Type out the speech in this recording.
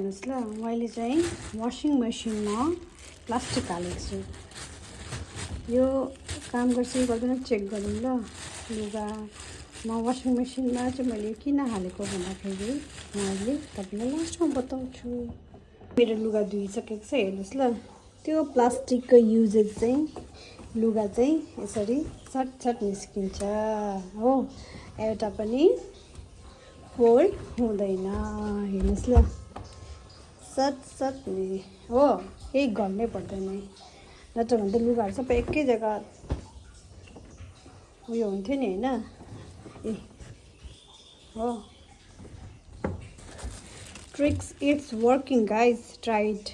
हेर्नुहोस् ल, मैले चाहिँ वासिङ मेसिनमा प्लास्टिक हालेको छु। यो काम गर्छ कि गर्दैन चेक गरौँ ल। लुगामा वासिङ मेसिनमा चाहिँ मैले किन हालेको भन्दाखेरि म अहिले तपाईँलाई लास्टमा बताउँछु। मेरो लुगा धोइसकेको छ, हेर्नुहोस् ल। त्यो प्लास्टिकको युजेज चाहिँ लुगा चाहिँ यसरी चटचट निस्किन्छ हो, एउटा पनि फोल्ड हुँदैन। हेर्नुहोस् ल, सट नि हो, केही गर्नै पर्दैन। नत्र भने त लुगाहरू सबै एकै जग्गा उयो हुन्थ्यो नि होइन। ए हो, tricks it's working guys, try it.